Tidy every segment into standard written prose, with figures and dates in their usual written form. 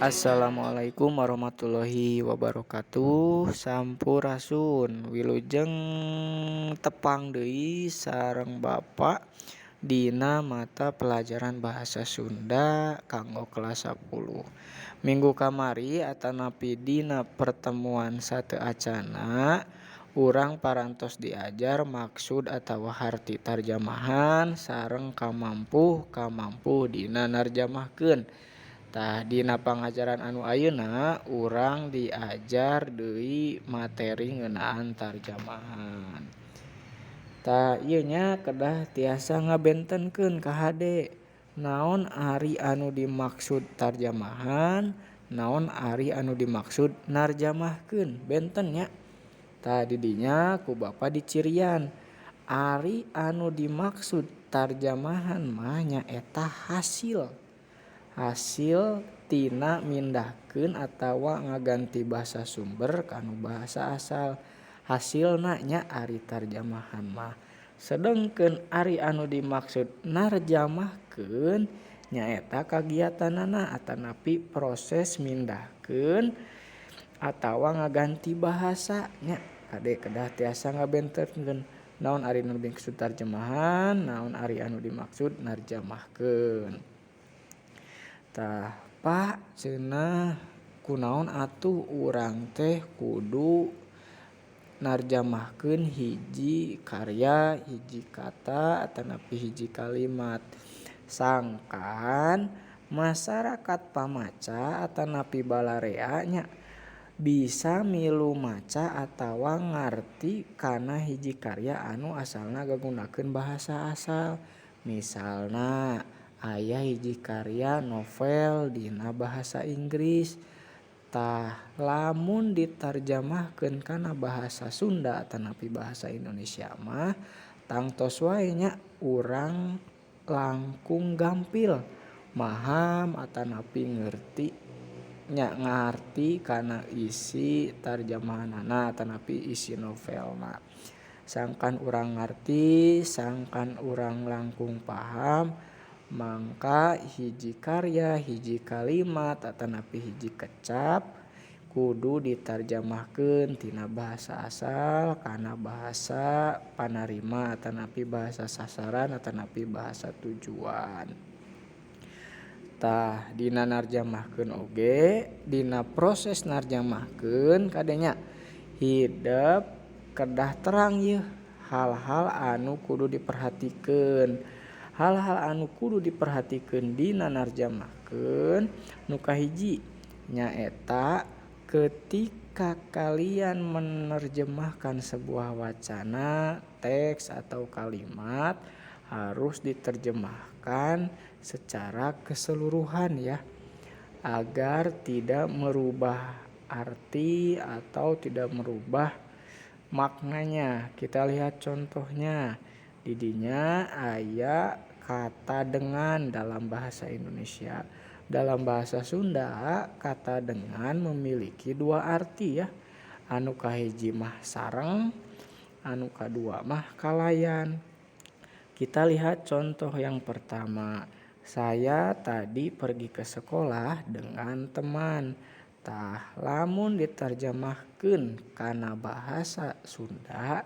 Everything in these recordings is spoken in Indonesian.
Assalamualaikum warahmatullahi wabarakatuh. Sampurasun wilujeng tepang deui sareng Bapak dina mata pelajaran bahasa Sunda kanggo kelas 10. Minggu kamari atanapi dina pertemuan sateacana urang parantos diajar maksud atawa harti tarjamahan sareng kamampuh dina narjamahkeun. Tah dina pangajaran anu ayeuna urang diajar deui materi ngeunaan tarjamahan. Tah ieu nya kedah tiasa ngabentenkeun ka Hade. Naon ari anu dimaksud tarjamahan, naon ari anu dimaksud narjamahkeun, benten nya. Tah di dinya ku Bapa dicirian. Ari anu dimaksud tarjamahan mah nyaeta hasil tina mindahkeun atawa ngaganti bahasa sumber kanu bahasa asal. Hasilna nya ari tarjamahan mah. Sedengkeun ari anu dimaksud narjamahkeun nyaeta kagiatanana atanapi proses mindahkeun atawa ngaganti bahasa nya. Hade kedah tiasa ngabentenkeun naon ari anu dimaksud tarjamahan, naon ari anu dimaksud narjamahkeun. Tah Pak cenah kunaon atuh urang teh kudu narjamahkeun hiji karya, hiji kata atanapi hiji kalimat. Sangkan masyarakat pamaca atanapi balarea nya bisa milu maca atawa ngarti kana hiji karya anu asalna ngagunakeun bahasa asal. Misalna aya hiji karya novel dina bahasa Inggris. Tah lamun ditarjamahkeun kana bahasa Sunda atanapi bahasa Indonesia mah tangtos wae nya urang langkung gampil maham atanapi ngerti nya ngarti kana isi tarjamahanna atanapi isi novelna. Sangkan urang ngarti, sangkan urang langkung paham, mangka hiji karya, hiji kalimat atanapi hiji kecap kudu ditarjamahkeun tina bahasa asal kana bahasa panarima atanapi bahasa sasaran atanapi bahasa tujuan. Tah dina narjamahkeun oge, dina proses narjamahkeun kadenya hidep kedah terang yeuh hal-hal anu kudu diperhatikeun. Hal-hal anu kudu diperhatikeun dina narjamahkeun nu kahiji nyaeta ketika kalian menerjemahkan sebuah wacana, teks atau kalimat harus diterjemahkan secara keseluruhan ya, agar tidak merubah arti atau tidak merubah maknanya. Kita lihat contohnya. Di dinya aya kata dengan dalam bahasa Indonesia. Dalam bahasa Sunda kata dengan memiliki dua arti ya. Anu kahiji mah sareng, anu kadua mah kalayan. Kita lihat contoh yang pertama. Saya tadi pergi ke sekolah dengan teman. Tah lamun ditarjamahkeun kana bahasa Sunda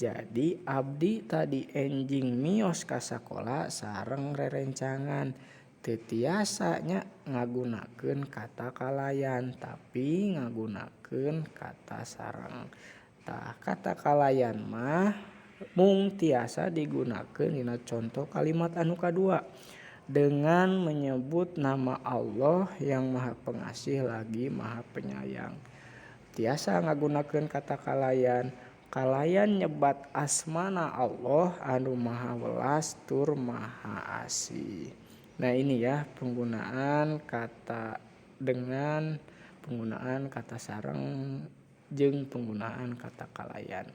jadi abdi tadi enjing mios ka sakola sareng rerencangan. Teu tiasa nya ngagunakeun kata kalayan tapi ngagunakeun kata sareng. Tah kata kalayan mah mung tiasa digunakeun dina contoh kalimat anu kadua dengan menyebut nama Allah yang Maha Pengasih lagi Maha Penyayang. Tiasa ngagunakeun kata kalayan. Kalayan nyebat asmana Allah anu maha welas tur maha asih. Nah ini ya penggunaan kata dengan, penggunaan kata sareng, jeung penggunaan kata kalayan.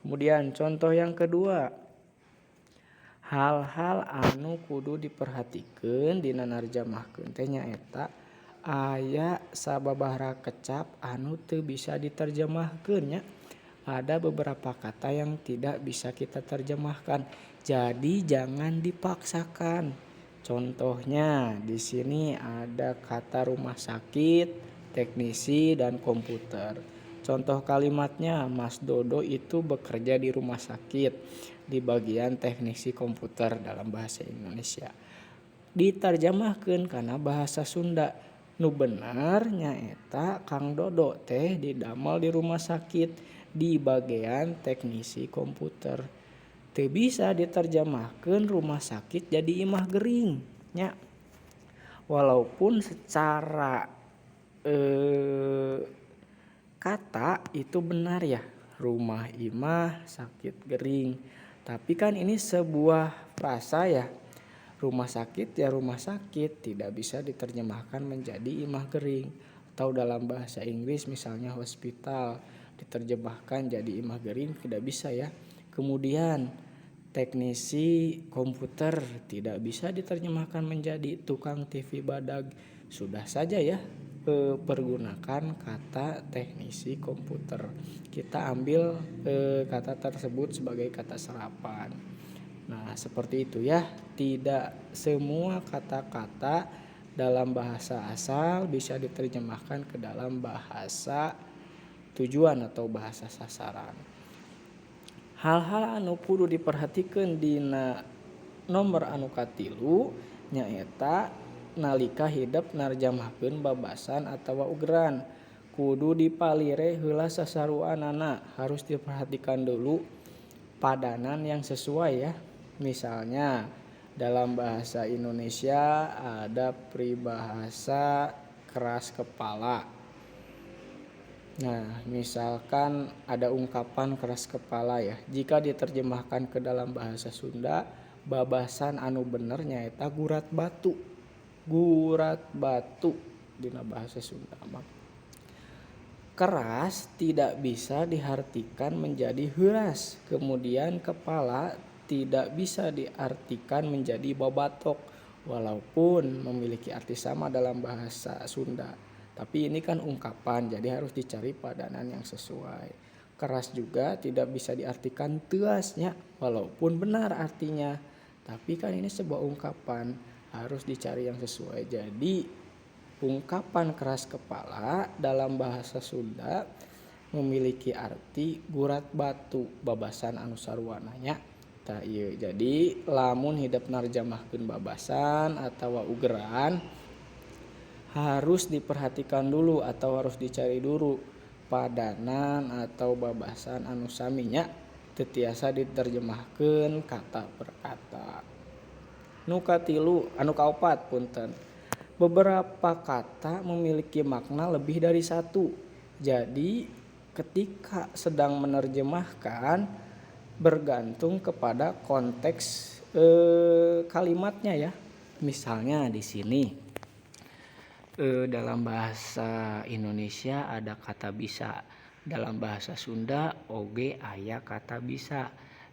Kemudian contoh yang kedua, hal-hal anu kudu diperhatikeun dina narjamahkeun teh nyaeta aya sababaraha kecap anu teu bisa diterjemahkeun nya. Ada beberapa kata yang tidak bisa kita terjemahkan. Jadi jangan dipaksakan. Contohnya di sini ada kata rumah sakit, teknisi, dan komputer. Contoh kalimatnya, Mas Dodo itu bekerja di rumah sakit di bagian teknisi komputer dalam bahasa Indonesia. Diterjemahkan karena bahasa Sunda. Nu bener nyaeta Kang Dodo teh didamel di rumah sakit di bagian teknisi komputer. Teu bisa diterjemahkan rumah sakit jadi imah gering nya. Walaupun secara kata itu benar ya, rumah imah sakit gering. Tapi kan ini sebuah frasa ya. Rumah sakit ya rumah sakit, tidak bisa diterjemahkan menjadi imah gering. Atau dalam bahasa Inggris misalnya hospital diterjemahkan jadi imah gering, tidak bisa ya. Kemudian teknisi komputer tidak bisa diterjemahkan menjadi tukang TV badag. Sudah saja ya pergunakan kata teknisi komputer. Kita ambil kata tersebut sebagai kata serapan. Nah, seperti itu ya. Tidak semua kata-kata dalam bahasa asal bisa diterjemahkan ke dalam bahasa tujuan atau bahasa sasaran. Hal-hal anu kudu diperhatikeun dina nomor anu katilu nyaeta nalika hideep narjamahkeun babasan atawa ugeran. Kudu dipalire heula sasaruanana, harus diperhatikan dulu padanan yang sesuai ya. Misalnya dalam bahasa Indonesia ada peribahasa keras kepala. Nah, misalkan ada ungkapan keras kepala ya. Jika diterjemahkan ke dalam bahasa Sunda, babasan anu bener nyaeta gurat batu. Gurat batu dina bahasa Sunda mah. Keras tidak bisa diartikan menjadi heuras. Kemudian kepala tidak bisa diartikan menjadi babatok walaupun memiliki arti sama dalam bahasa Sunda. Tapi ini kan ungkapan, jadi harus dicari padanan yang sesuai. Keras juga tidak bisa diartikan teasnya, walaupun benar artinya. Tapi kan ini sebuah ungkapan, harus dicari yang sesuai. Jadi ungkapan keras kepala dalam bahasa Sunda memiliki arti gurat batu, babasan anu sarwananya. Jadi lamun hideep narjamahkeun babasan atawa ugeran harus diperhatikan dulu atau harus dicari dulu padanan atau babasan anu saminya teu tiasa diterjemahkeun kata per kata. Nu katilu anu kaopat punten. Beberapa kata memiliki makna lebih dari satu. Jadi ketika sedang menerjemahkan bergantung kepada konteks kalimatnya ya. Misalnya di sini dalam bahasa Indonesia ada kata bisa, dalam bahasa Sunda oge aya kata bisa,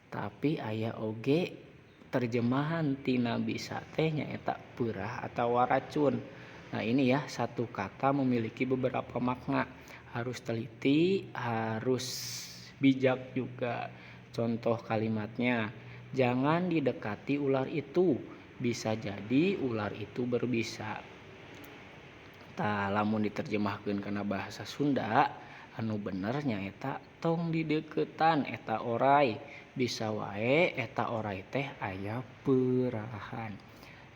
tapi aya oge terjemahan tina bisa teh nyaeta peurah atau racun. Nah ini ya, satu kata memiliki beberapa makna, harus teliti, harus bijak juga. Contoh kalimatnya, jangan didekati ular itu, bisa jadi ular itu berbisa. Lamun diterjemahkeun kana bahasa Sunda anu bener nyaeta tong dideukeutan eta oray, bisa wae eta oray teh aya peurahan.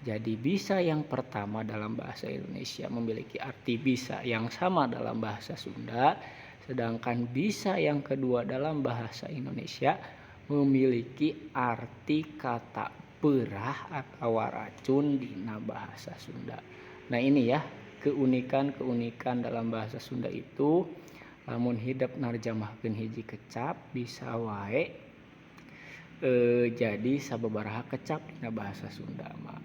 Jadi bisa yang pertama dalam bahasa Indonesia memiliki arti bisa yang sama dalam bahasa Sunda, sedangkan bisa yang kedua dalam bahasa Indonesia memiliki arti kata peurah atau racun dina bahasa Sunda. Nah ini ya, keunikan dalam bahasa Sunda itu lamun hideep narjamahkeun hiji kecap bisa wae jadi sababaraha kecap dina bahasa Sunda mah.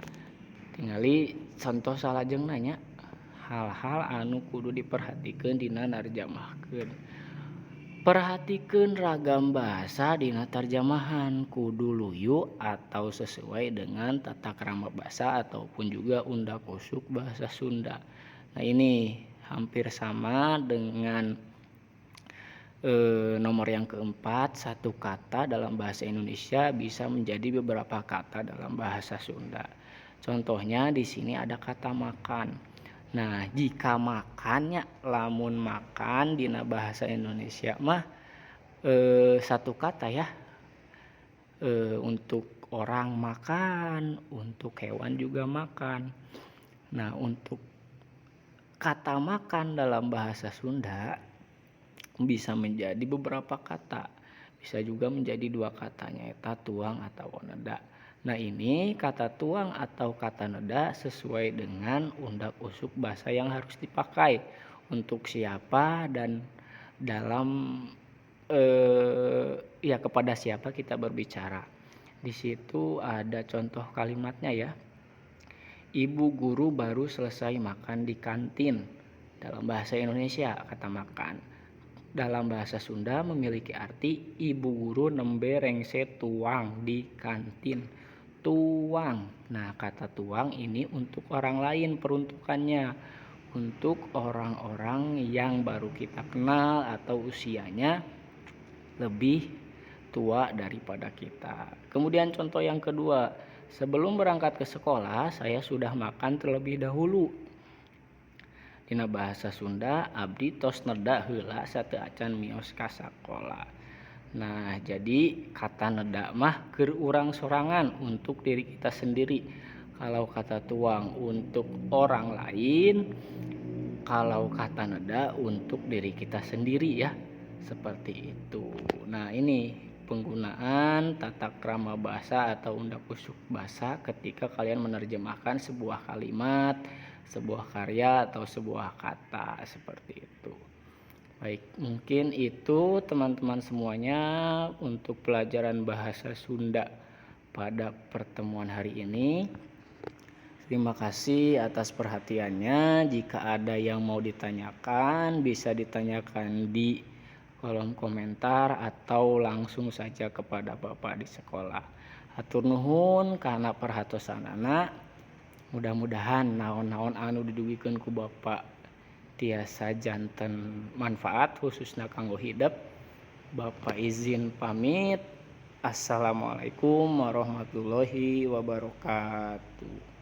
Tingali contoh salajeng nanya hal-hal anu kudu diperhatikeun dina narjamahkeun. Perhatikeun ragam bahasa dina tarjamahan, kudu luyu atau sesuai dengan tata krama basa ataupun juga unda kosuk bahasa Sunda. Nah ini hampir sama dengan nomor yang keempat, satu kata dalam bahasa Indonesia bisa menjadi beberapa kata dalam bahasa Sunda. Contohnya di sini ada kata makan. Nah, jika makannya lamun makan dina bahasa Indonesia mah satu kata ya. Untuk orang makan, untuk hewan juga makan. Nah, untuk kata makan dalam bahasa Sunda bisa menjadi beberapa kata. Bisa juga menjadi dua katanya eta tuang atau neda. Nah, ini kata tuang atau kata neda sesuai dengan undak-usuk bahasa yang harus dipakai untuk siapa dan dalam ya kepada siapa kita berbicara. Di situ ada contoh kalimatnya ya. Ibu guru baru selesai makan di kantin. Dalam bahasa Indonesia kata makan. Dalam bahasa Sunda memiliki arti ibu guru nembe rengse tuang di kantin. Tuang. Nah, kata tuang ini untuk orang lain peruntukannya. Untuk orang-orang yang baru kita kenal atau usianya lebih tua daripada kita. Kemudian contoh yang kedua, sebelum berangkat ke sekolah saya sudah makan terlebih dahulu. Dina bahasa Sunda abdi tos neda heula sateu acan mios ka sakola. Nah, jadi kata neda mah keur urang sorangan untuk diri kita sendiri. Kalau kata tuang untuk orang lain, kalau kata neda untuk diri kita sendiri ya. Seperti itu. Nah, ini penggunaan tata krama bahasa atau undak-usuk bahasa ketika kalian menerjemahkan sebuah kalimat, sebuah karya atau sebuah kata seperti itu. Baik, mungkin itu teman-teman semuanya untuk pelajaran bahasa Sunda pada pertemuan hari ini. Terima kasih atas perhatiannya. Jika ada yang mau ditanyakan, bisa ditanyakan di kolom komentar atau langsung saja kepada Bapak di sekolah. Hatur nuhun karena perhatosanana. Mudah-mudahan naon-naon anu didugikeun ku Bapak tiasa janten manfaat khususnya kanggo hidup. Bapak izin pamit. Assalamualaikum warahmatullahi wabarakatuh.